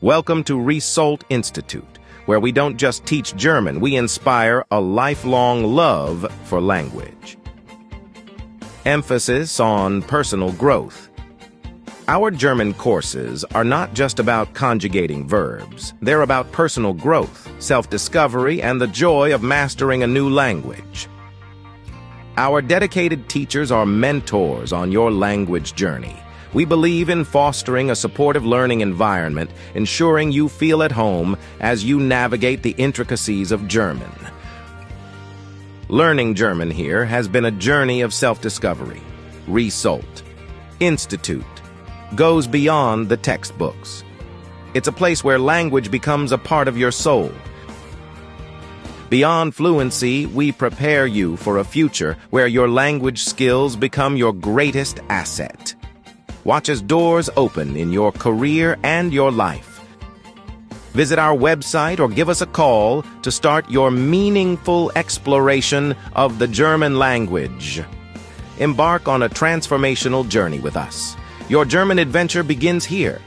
Welcome to ReSOLT Institute, where we don't just teach German, we inspire a lifelong love for language. Emphasis on personal growth. Our German courses are not just about conjugating verbs. They're about personal growth, self-discovery, and the joy of mastering a new language. Our dedicated teachers are mentors on your language journey. We believe in fostering a supportive learning environment, ensuring you feel at home as you navigate the intricacies of German. Learning German here has been a journey of self-discovery. ReSOLT Institute goes beyond the textbooks. It's a place where language becomes a part of your soul. Beyond fluency, we prepare you for a future where your language skills become your greatest asset. Watch as doors open in your career and your life. Visit our website or give us a call to start your meaningful exploration of the German language. Embark on a transformational journey with us. Your German adventure begins here.